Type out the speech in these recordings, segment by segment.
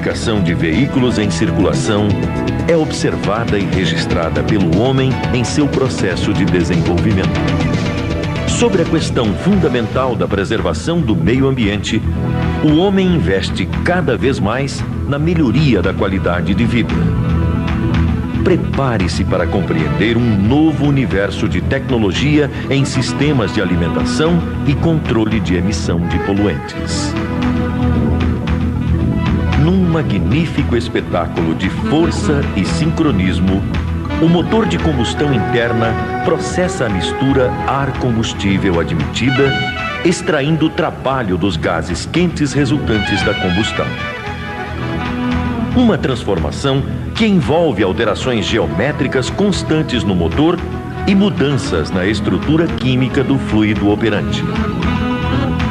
fabricação de veículos em circulação é observada e registrada pelo homem em seu processo de desenvolvimento. Sobre a questão fundamental da preservação do meio ambiente, o homem investe cada vez mais na melhoria da qualidade de vida. Prepare-se para compreender um novo universo de tecnologia em sistemas de alimentação e controle de emissão de poluentes. Num magnífico espetáculo de força e sincronismo, o motor de combustão interna processa a mistura ar-combustível admitida, extraindo o trabalho dos gases quentes resultantes da combustão. Uma transformação que envolve alterações geométricas constantes no motor e mudanças na estrutura química do fluido operante.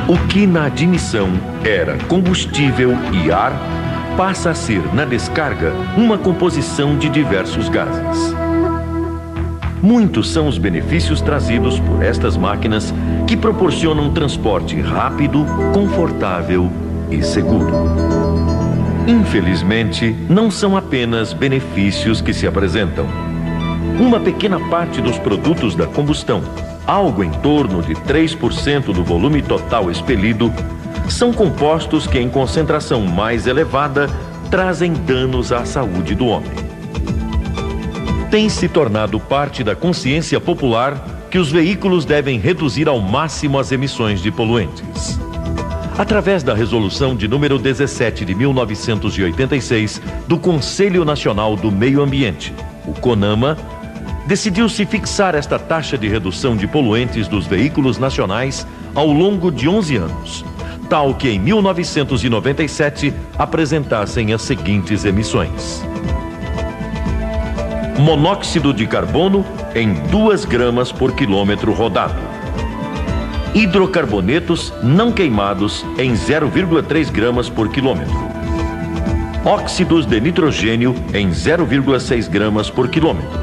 O que na admissão era combustível e ar, passa a ser, na descarga, uma composição de diversos gases. Muitos são os benefícios trazidos por estas máquinas que proporcionam transporte rápido, confortável e seguro. Infelizmente, não são apenas benefícios que se apresentam. Uma pequena parte dos produtos da combustão, algo em torno de 3% do volume total expelido, são compostos que, em concentração mais elevada, trazem danos à saúde do homem. Tem se tornado parte da consciência popular que os veículos devem reduzir ao máximo as emissões de poluentes. Através da Resolução de número 17 de 1986 do Conselho Nacional do Meio Ambiente, o CONAMA, decidiu-se fixar esta taxa de redução de poluentes dos veículos nacionais ao longo de 11 anos, tal que em 1997 apresentassem as seguintes emissões: monóxido de carbono em 2 gramas por quilômetro rodado. Hidrocarbonetos não queimados em 0,3 gramas por quilômetro. Óxidos de nitrogênio em 0,6 gramas por quilômetro.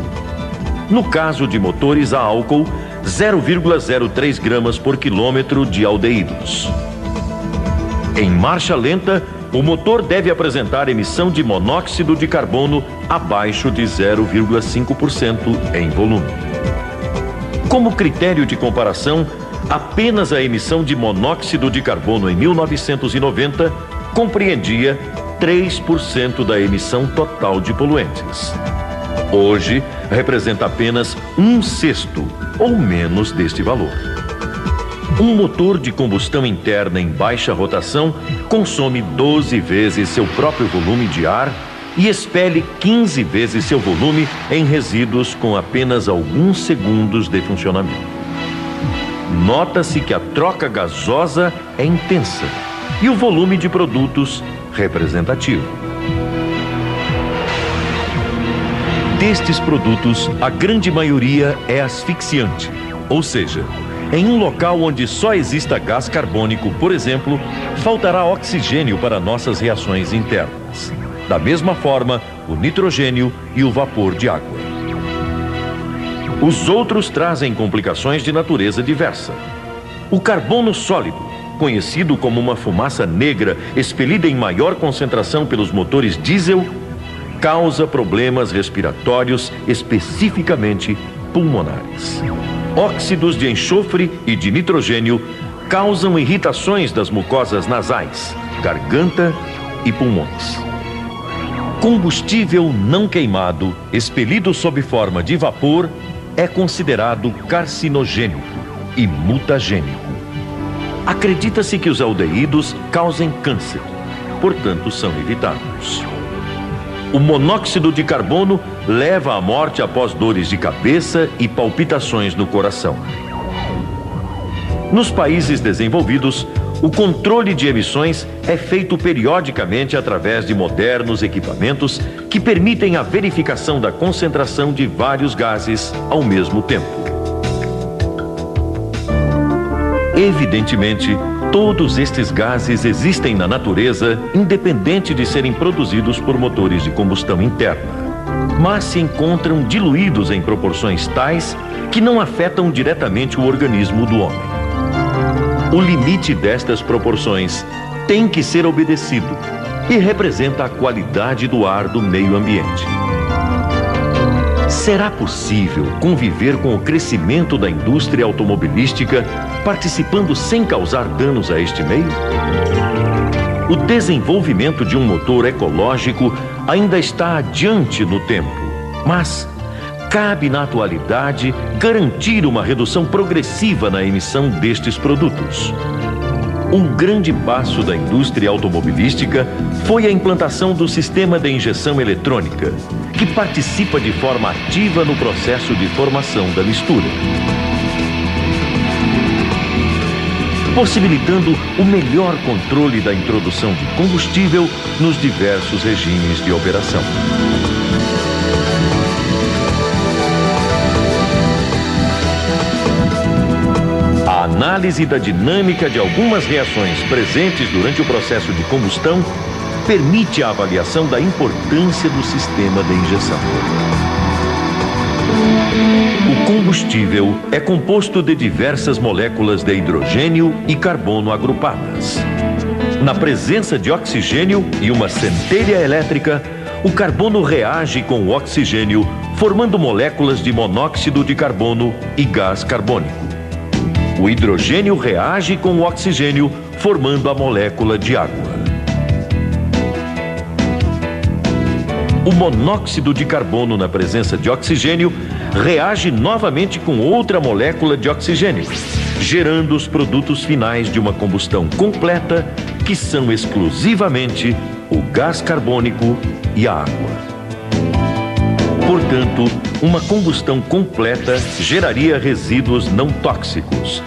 No caso de motores a álcool, 0,03 gramas por quilômetro de aldeídos. Em marcha lenta, o motor deve apresentar emissão de monóxido de carbono abaixo de 0,5% em volume. Como critério de comparação, apenas a emissão de monóxido de carbono em 1990 compreendia 3% da emissão total de poluentes. Hoje, representa apenas 1/6 ou menos deste valor. Um motor de combustão interna em baixa rotação consome 12 vezes seu próprio volume de ar e expele 15 vezes seu volume em resíduos com apenas alguns segundos de funcionamento. Nota-se que a troca gasosa é intensa e o volume de produtos representativo. Destes produtos, a grande maioria é asfixiante, ou seja, em um local onde só exista gás carbônico, por exemplo, faltará oxigênio para nossas reações internas. Da mesma forma, o nitrogênio e o vapor de água. Os outros trazem complicações de natureza diversa. O carbono sólido, conhecido como uma fumaça negra expelida em maior concentração pelos motores diesel, causa problemas respiratórios, especificamente pulmonares. Óxidos de enxofre e de nitrogênio causam irritações das mucosas nasais, garganta e pulmões. Combustível não queimado, expelido sob forma de vapor, é considerado carcinogênico e mutagênico. Acredita-se que os aldeídos causem câncer, portanto são evitados. O monóxido de carbono leva à morte após dores de cabeça e palpitações no coração. Nos países desenvolvidos, o controle de emissões é feito periodicamente através de modernos equipamentos que permitem a verificação da concentração de vários gases ao mesmo tempo. Evidentemente, todos estes gases existem na natureza, independente de serem produzidos por motores de combustão interna, mas se encontram diluídos em proporções tais que não afetam diretamente o organismo do homem. O limite destas proporções tem que ser obedecido, e representa a qualidade do ar do meio ambiente. Será possível conviver com o crescimento da indústria automobilística, participando sem causar danos a este meio? O desenvolvimento de um motor ecológico ainda está adiante no tempo, mas cabe na atualidade garantir uma redução progressiva na emissão destes produtos. Um grande passo da indústria automobilística foi a implantação do sistema de injeção eletrônica, que participa de forma ativa no processo de formação da mistura, possibilitando o melhor controle da introdução de combustível nos diversos regimes de operação. A análise da dinâmica de algumas reações presentes durante o processo de combustão permite a avaliação da importância do sistema de injeção. O combustível é composto de diversas moléculas de hidrogênio e carbono agrupadas. Na presença de oxigênio e uma centelha elétrica, o carbono reage com o oxigênio, formando moléculas de monóxido de carbono e gás carbônico. O hidrogênio reage com o oxigênio, formando a molécula de água. O monóxido de carbono, na presença de oxigênio, reage novamente com outra molécula de oxigênio, gerando os produtos finais de uma combustão completa, que são exclusivamente o gás carbônico e a água. Portanto, uma combustão completa geraria resíduos não tóxicos,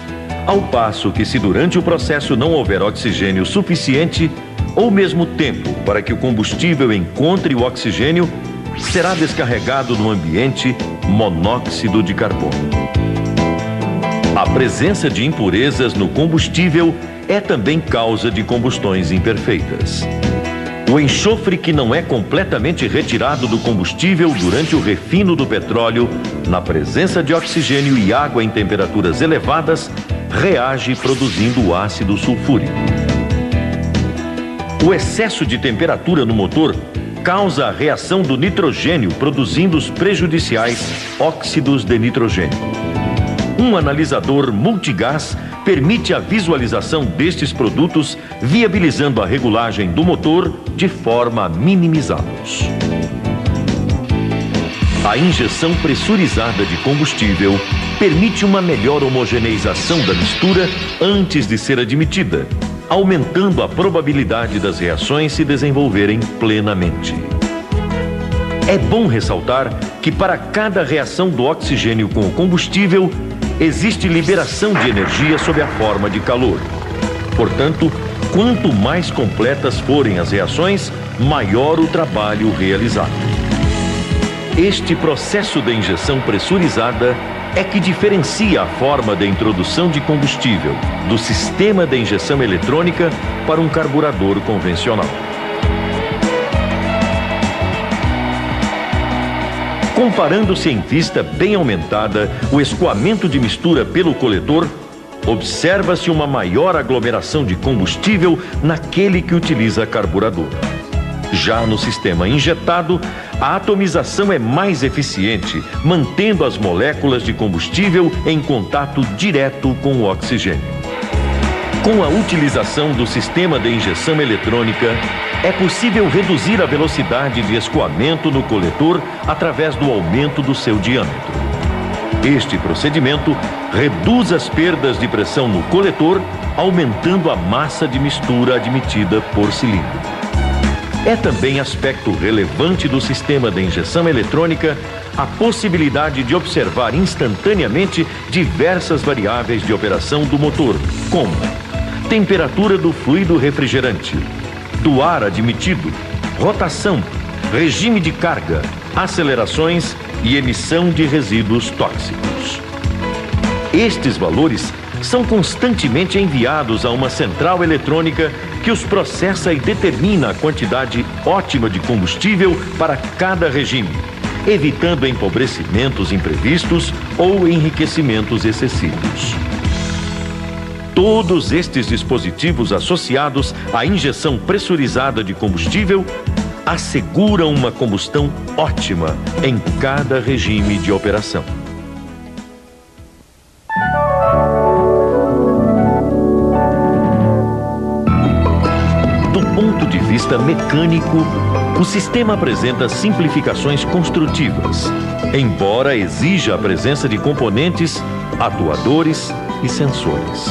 ao passo que, se durante o processo não houver oxigênio suficiente, ou mesmo tempo para que o combustível encontre o oxigênio, será descarregado no ambiente monóxido de carbono. A presença de impurezas no combustível é também causa de combustões imperfeitas. O enxofre que não é completamente retirado do combustível durante o refino do petróleo, na presença de oxigênio e água em temperaturas elevadas, reage produzindo o ácido sulfúrico. O excesso de temperatura no motor causa a reação do nitrogênio, produzindo os prejudiciais óxidos de nitrogênio. Um analisador multigás permite a visualização destes produtos, viabilizando a regulagem do motor de forma a minimizá-los. A injeção pressurizada de combustível permite uma melhor homogeneização da mistura antes de ser admitida, aumentando a probabilidade das reações se desenvolverem plenamente. É bom ressaltar que, para cada reação do oxigênio com o combustível, existe liberação de energia sob a forma de calor. Portanto, quanto mais completas forem as reações, maior o trabalho realizado. Este processo de injeção pressurizada é que diferencia a forma de introdução de combustível do sistema de injeção eletrônica para um carburador convencional. Comparando-se em vista bem aumentada o escoamento de mistura pelo coletor, observa-se uma maior aglomeração de combustível naquele que utiliza carburador. Já no sistema injetado, a atomização é mais eficiente, mantendo as moléculas de combustível em contato direto com o oxigênio. Com a utilização do sistema de injeção eletrônica, é possível reduzir a velocidade de escoamento no coletor através do aumento do seu diâmetro. Este procedimento reduz as perdas de pressão no coletor, aumentando a massa de mistura admitida por cilindro. É também aspecto relevante do sistema de injeção eletrônica a possibilidade de observar instantaneamente diversas variáveis de operação do motor, como temperatura do fluido refrigerante, do ar admitido, rotação, regime de carga, acelerações e emissão de resíduos tóxicos. Estes valores são constantemente enviados a uma central eletrônica que os processa e determina a quantidade ótima de combustível para cada regime, evitando empobrecimentos imprevistos ou enriquecimentos excessivos. Todos estes dispositivos associados à injeção pressurizada de combustível asseguram uma combustão ótima em cada regime de operação. Do ponto de vista mecânico, o sistema apresenta simplificações construtivas, embora exija a presença de componentes, atuadores e sensores.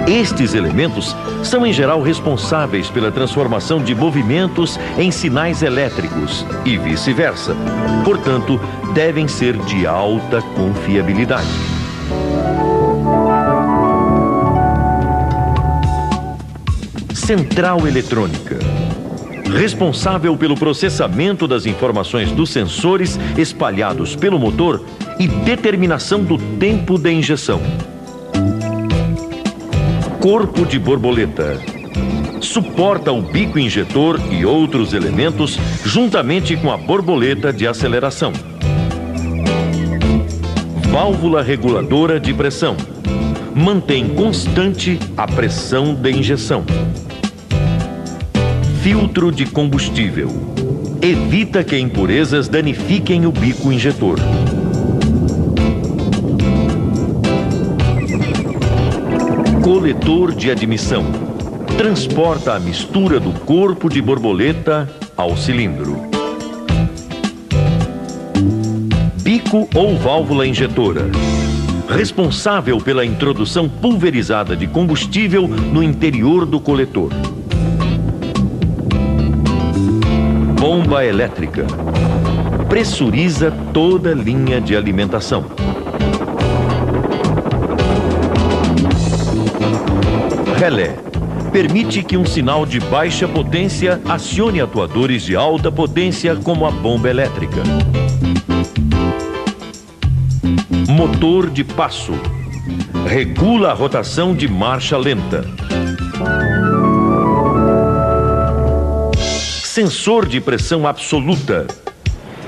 Estes elementos são, em geral, responsáveis pela transformação de movimentos em sinais elétricos e vice-versa. Portanto, devem ser de alta confiabilidade. Central eletrônica. Responsável pelo processamento das informações dos sensores espalhados pelo motor e determinação do tempo de injeção. Corpo de borboleta. Suporta o bico injetor e outros elementos juntamente com a borboleta de aceleração. Válvula reguladora de pressão. Mantém constante a pressão de injeção. Filtro de combustível. Evita que impurezas danifiquem o bico injetor. Coletor de admissão. Transporta a mistura do corpo de borboleta ao cilindro. Bico ou válvula injetora. Responsável pela introdução pulverizada de combustível no interior do coletor. Bomba elétrica. Pressuriza toda a linha de alimentação. Relé. Permite que um sinal de baixa potência acione atuadores de alta potência, como a bomba elétrica. Motor de passo. Regula a rotação de marcha lenta. Sensor de pressão absoluta.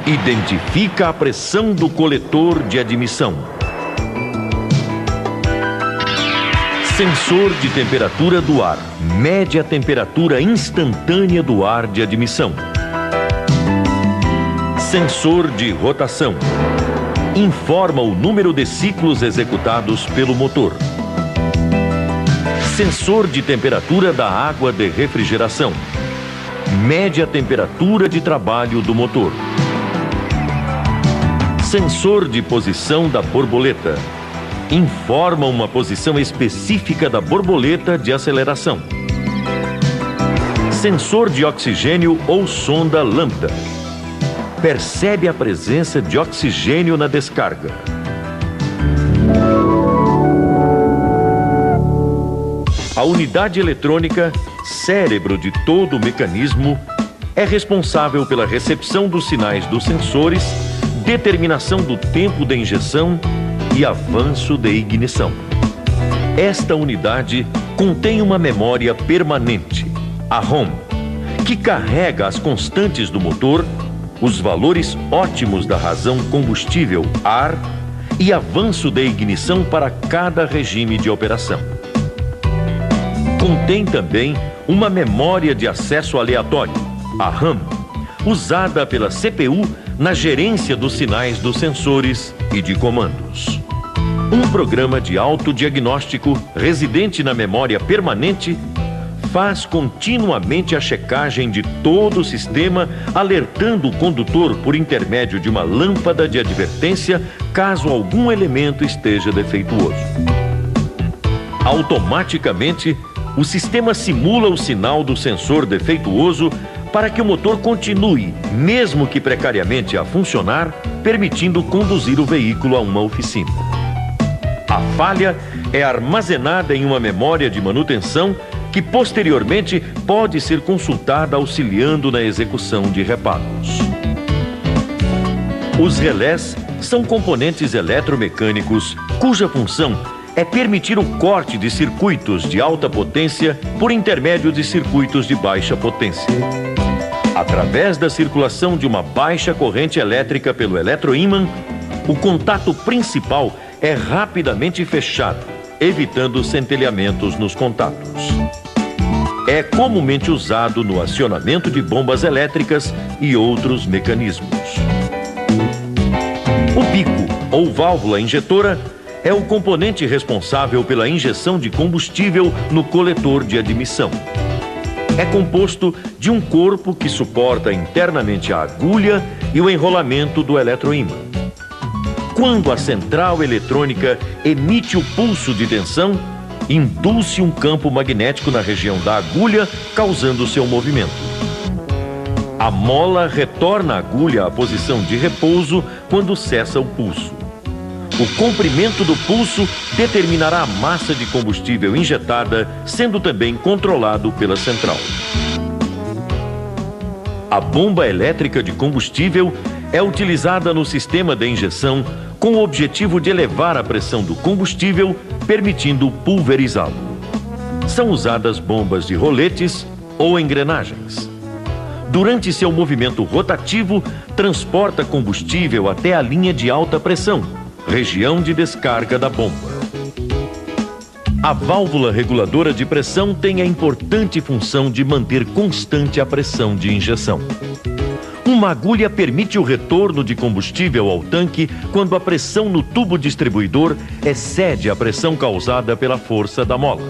Identifica a pressão do coletor de admissão. Sensor de temperatura do ar. Mede a temperatura instantânea do ar de admissão. Sensor de rotação. Informa o número de ciclos executados pelo motor. Sensor de temperatura da água de refrigeração. Mede a temperatura de trabalho do motor. Sensor de posição da borboleta. Informa uma posição específica da borboleta de aceleração. Sensor de oxigênio ou sonda lambda. Percebe a presença de oxigênio na descarga. A unidade eletrônica, cérebro de todo o mecanismo, é responsável pela recepção dos sinais dos sensores, determinação do tempo de injeção e avanço de ignição. Esta unidade contém uma memória permanente, a ROM, que carrega as constantes do motor, os valores ótimos da razão combustível, ar, e avanço de ignição para cada regime de operação. Contém também uma memória de acesso aleatório, a RAM, usada pela CPU na gerência dos sinais dos sensores e de comandos. Um programa de autodiagnóstico residente na memória permanente faz continuamente a checagem de todo o sistema, alertando o condutor por intermédio de uma lâmpada de advertência caso algum elemento esteja defeituoso. Automaticamente, o sistema simula o sinal do sensor defeituoso para que o motor continue, mesmo que precariamente, a funcionar, permitindo conduzir o veículo a uma oficina. A falha é armazenada em uma memória de manutenção que posteriormente pode ser consultada auxiliando na execução de reparos. Os relés são componentes eletromecânicos cuja função é permitir o corte de circuitos de alta potência por intermédio de circuitos de baixa potência. Através da circulação de uma baixa corrente elétrica pelo eletroímã, o contato principal é rapidamente fechado, evitando centelhamentos nos contatos. É comumente usado no acionamento de bombas elétricas e outros mecanismos. O bico, ou válvula injetora, é o componente responsável pela injeção de combustível no coletor de admissão. É composto de um corpo que suporta internamente a agulha e o enrolamento do eletroímã. Quando a central eletrônica emite o pulso de tensão, induz-se um campo magnético na região da agulha, causando seu movimento. A mola retorna a agulha à posição de repouso quando cessa o pulso. O comprimento do pulso determinará a massa de combustível injetada, sendo também controlado pela central. A bomba elétrica de combustível é utilizada no sistema de injeção com o objetivo de elevar a pressão do combustível, permitindo pulverizá-lo. São usadas bombas de roletes ou engrenagens. Durante seu movimento rotativo, transporta combustível até a linha de alta pressão, região de descarga da bomba. A válvula reguladora de pressão tem a importante função de manter constante a pressão de injeção. Uma agulha permite o retorno de combustível ao tanque quando a pressão no tubo distribuidor excede a pressão causada pela força da mola.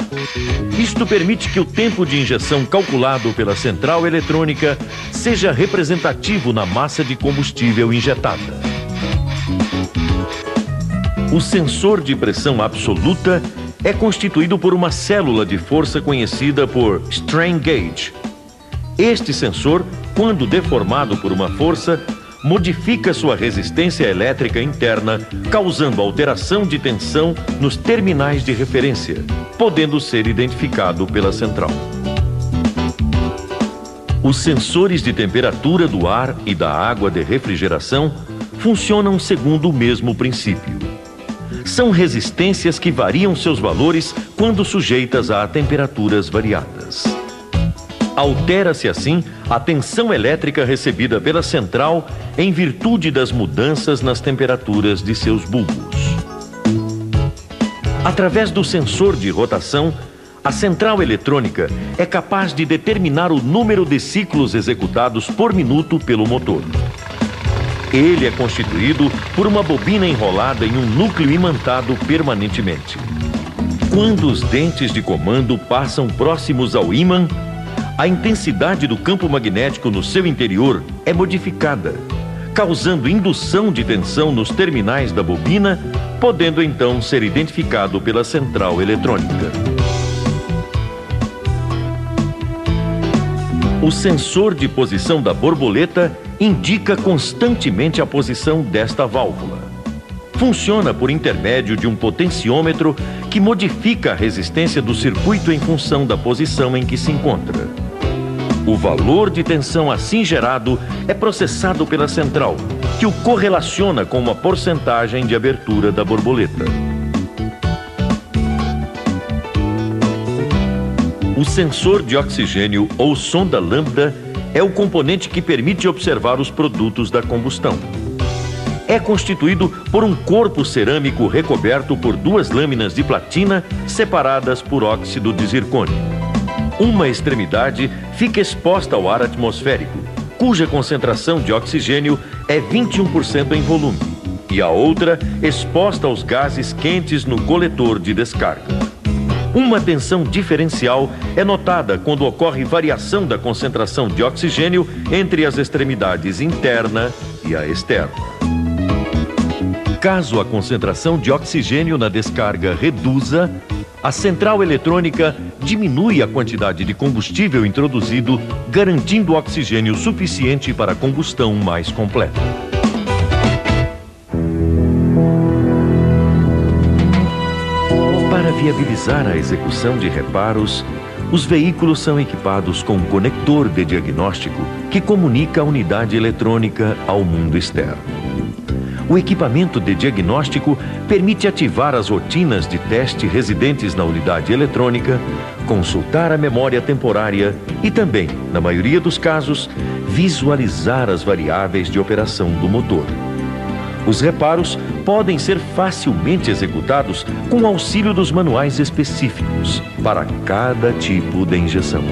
Isto permite que o tempo de injeção calculado pela central eletrônica seja representativo na massa de combustível injetada. O sensor de pressão absoluta é constituído por uma célula de força conhecida por strain gauge. Este sensor, quando deformado por uma força, modifica sua resistência elétrica interna, causando alteração de tensão nos terminais de referência, podendo ser identificado pela central. Os sensores de temperatura do ar e da água de refrigeração funcionam segundo o mesmo princípio. São resistências que variam seus valores quando sujeitas a temperaturas variadas. Altera-se assim a tensão elétrica recebida pela central em virtude das mudanças nas temperaturas de seus bulbos. Através do sensor de rotação, a central eletrônica é capaz de determinar o número de ciclos executados por minuto pelo motor. Ele é constituído por uma bobina enrolada em um núcleo imantado permanentemente. Quando os dentes de comando passam próximos ao ímã, a intensidade do campo magnético no seu interior é modificada, causando indução de tensão nos terminais da bobina, podendo então ser identificado pela central eletrônica. O sensor de posição da borboleta indica constantemente a posição desta válvula. Funciona por intermédio de um potenciômetro que modifica a resistência do circuito em função da posição em que se encontra. O valor de tensão assim gerado é processado pela central, que o correlaciona com uma porcentagem de abertura da borboleta. O sensor de oxigênio ou sonda lambda é o componente que permite observar os produtos da combustão. É constituído por um corpo cerâmico recoberto por duas lâminas de platina separadas por óxido de zircônio. Uma extremidade fica exposta ao ar atmosférico, cuja concentração de oxigênio é 21% em volume, e a outra exposta aos gases quentes no coletor de descarga. Uma tensão diferencial é notada quando ocorre variação da concentração de oxigênio entre as extremidades interna e a externa. Caso a concentração de oxigênio na descarga reduza, a central eletrônica diminui a quantidade de combustível introduzido, garantindo oxigênio suficiente para a combustão mais completa. Para viabilizar a execução de reparos, os veículos são equipados com um conector de diagnóstico que comunica a unidade eletrônica ao mundo externo. O equipamento de diagnóstico permite ativar as rotinas de teste residentes na unidade eletrônica, consultar a memória temporária e também, na maioria dos casos, visualizar as variáveis de operação do motor. Os reparos podem ser facilmente executados com o auxílio dos manuais específicos para cada tipo de injeção.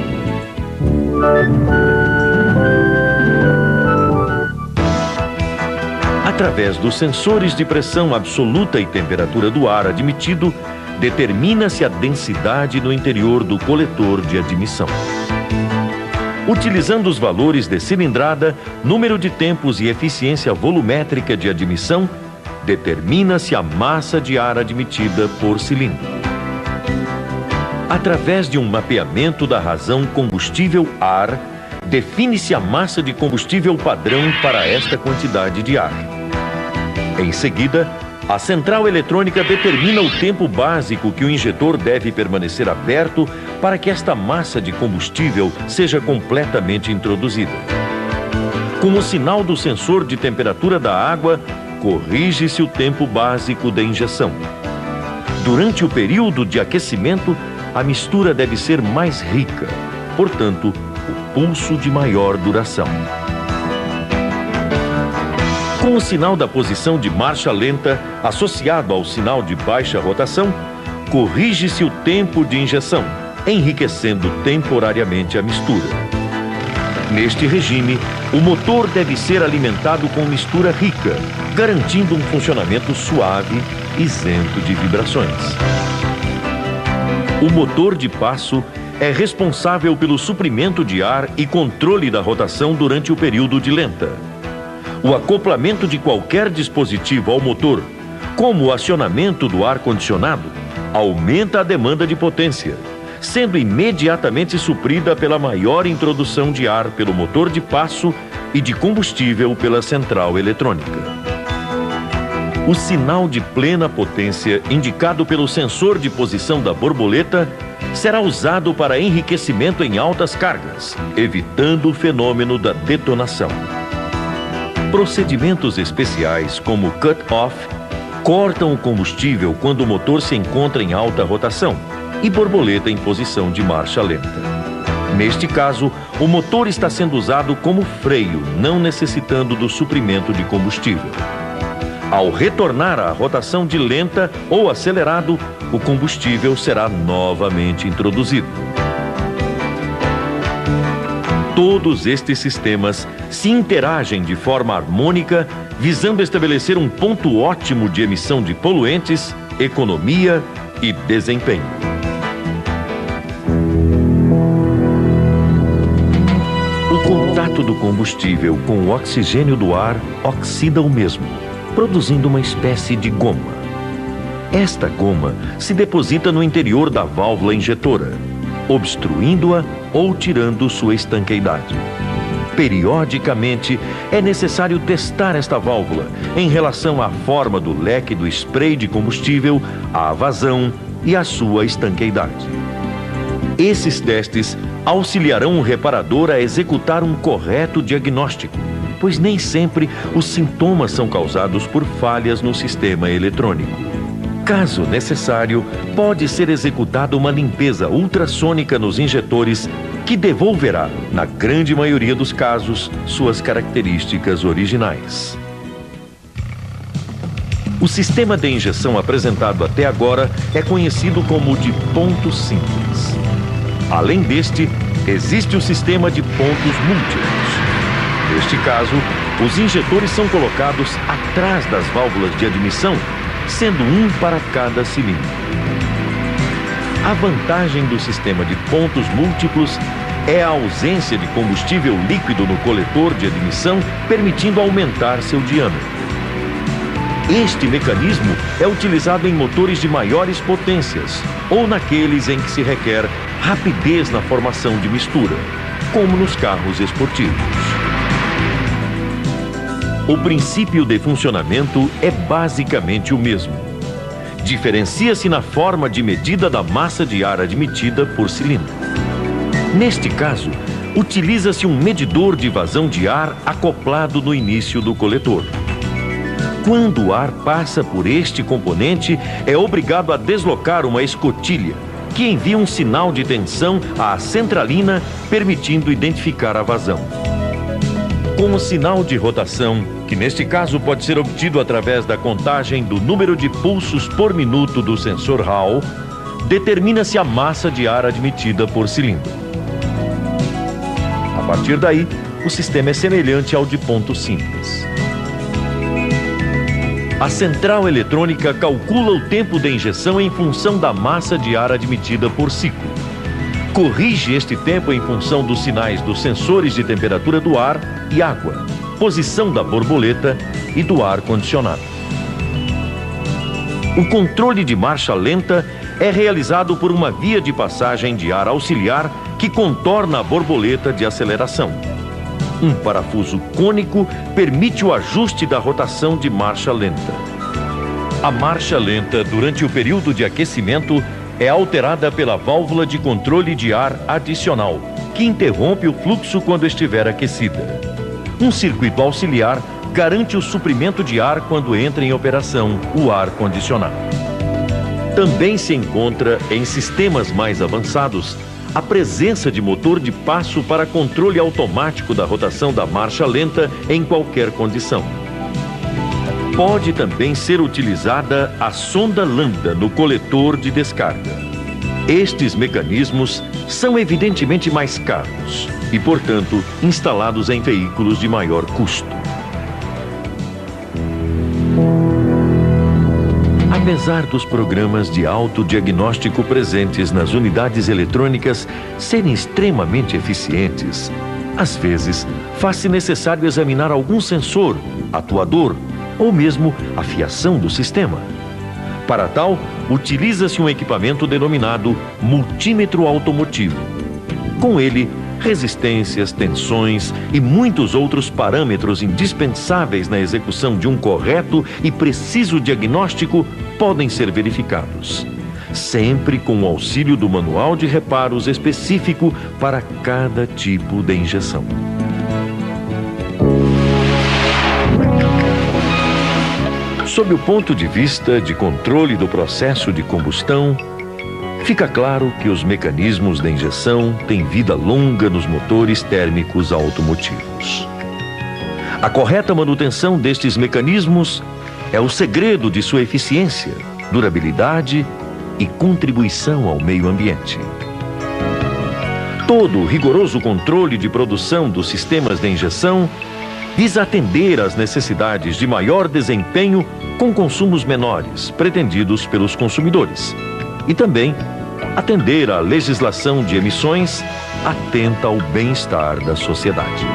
Através dos sensores de pressão absoluta e temperatura do ar admitido, determina-se a densidade no interior do coletor de admissão. Utilizando os valores de cilindrada, número de tempos e eficiência volumétrica de admissão, determina-se a massa de ar admitida por cilindro. Através de um mapeamento da razão combustível-ar, define-se a massa de combustível padrão para esta quantidade de ar. Em seguida, a central eletrônica determina o tempo básico que o injetor deve permanecer aberto para que esta massa de combustível seja completamente introduzida. Com o sinal do sensor de temperatura da água, corrige-se o tempo básico de injeção. Durante o período de aquecimento, a mistura deve ser mais rica, portanto, o pulso de maior duração. Com o sinal da posição de marcha lenta associado ao sinal de baixa rotação, corrige-se o tempo de injeção, enriquecendo temporariamente a mistura. Neste regime, o motor deve ser alimentado com mistura rica, garantindo um funcionamento suave, isento de vibrações. O motor de passo é responsável pelo suprimento de ar e controle da rotação durante o período de lenta. O acoplamento de qualquer dispositivo ao motor, como o acionamento do ar-condicionado, aumenta a demanda de potência, sendo imediatamente suprida pela maior introdução de ar pelo motor de passo e de combustível pela central eletrônica. O sinal de plena potência, indicado pelo sensor de posição da borboleta, será usado para enriquecimento em altas cargas, evitando o fenômeno da detonação. Procedimentos especiais, como cut-off, cortam o combustível quando o motor se encontra em alta rotação e borboleta em posição de marcha lenta. Neste caso, o motor está sendo usado como freio, não necessitando do suprimento de combustível. Ao retornar à rotação de lenta ou acelerado, o combustível será novamente introduzido. Todos estes sistemas se interagem de forma harmônica, visando estabelecer um ponto ótimo de emissão de poluentes, economia e desempenho. O contato do combustível com o oxigênio do ar oxida o mesmo, produzindo uma espécie de goma. Esta goma se deposita no interior da válvula injetora, obstruindo-a ou tirando sua estanqueidade. Periodicamente, é necessário testar esta válvula em relação à forma do leque do spray de combustível, à vazão e à sua estanqueidade. Esses testes auxiliarão o reparador a executar um correto diagnóstico, pois nem sempre os sintomas são causados por falhas no sistema eletrônico. Caso necessário, pode ser executada uma limpeza ultrassônica nos injetores que devolverá, na grande maioria dos casos, suas características originais. O sistema de injeção apresentado até agora é conhecido como de ponto simples. Além deste, existe o sistema de pontos múltiplos. Neste caso, os injetores são colocados atrás das válvulas de admissão, sendo um para cada cilindro. A vantagem do sistema de pontos múltiplos é a ausência de combustível líquido no coletor de admissão, permitindo aumentar seu diâmetro. Este mecanismo é utilizado em motores de maiores potências ou naqueles em que se requer rapidez na formação de mistura, como nos carros esportivos. O princípio de funcionamento é basicamente o mesmo. Diferencia-se na forma de medida da massa de ar admitida por cilindro. Neste caso, utiliza-se um medidor de vazão de ar acoplado no início do coletor. Quando o ar passa por este componente, é obrigado a deslocar uma escotilha, que envia um sinal de tensão à centralina, permitindo identificar a vazão. Com o sinal de rotação, que neste caso pode ser obtido através da contagem do número de pulsos por minuto do sensor Hall, determina-se a massa de ar admitida por cilindro. A partir daí, o sistema é semelhante ao de ponto simples. A central eletrônica calcula o tempo de injeção em função da massa de ar admitida por ciclo. Corrige este tempo em função dos sinais dos sensores de temperatura do ar e água, posição da borboleta e do ar condicionado. O controle de marcha lenta é realizado por uma via de passagem de ar auxiliar que contorna a borboleta de aceleração. Um parafuso cônico permite o ajuste da rotação de marcha lenta. A marcha lenta, durante o período de aquecimento, é alterada pela válvula de controle de ar adicional, que interrompe o fluxo quando estiver aquecida. Um circuito auxiliar garante o suprimento de ar quando entra em operação o ar condicionado. Também se encontra, em sistemas mais avançados, a presença de motor de passo para controle automático da rotação da marcha lenta em qualquer condição. Pode também ser utilizada a sonda lambda no coletor de descarga. Estes mecanismos são evidentemente mais caros e, portanto, instalados em veículos de maior custo. Apesar dos programas de autodiagnóstico presentes nas unidades eletrônicas serem extremamente eficientes, às vezes faz-se necessário examinar algum sensor, atuador ou mesmo a fiação do sistema. Para tal, utiliza-se um equipamento denominado multímetro automotivo. Com ele, resistências, tensões e muitos outros parâmetros indispensáveis na execução de um correto e preciso diagnóstico podem ser verificados, sempre com o auxílio do manual de reparos específico para cada tipo de injeção. Sob o ponto de vista de controle do processo de combustão, fica claro que os mecanismos de injeção têm vida longa nos motores térmicos automotivos. A correta manutenção destes mecanismos é o segredo de sua eficiência, durabilidade e contribuição ao meio ambiente. Todo o rigoroso controle de produção dos sistemas de injeção visa atender às necessidades de maior desempenho com consumos menores pretendidos pelos consumidores e também atender à legislação de emissões atenta ao bem-estar da sociedade.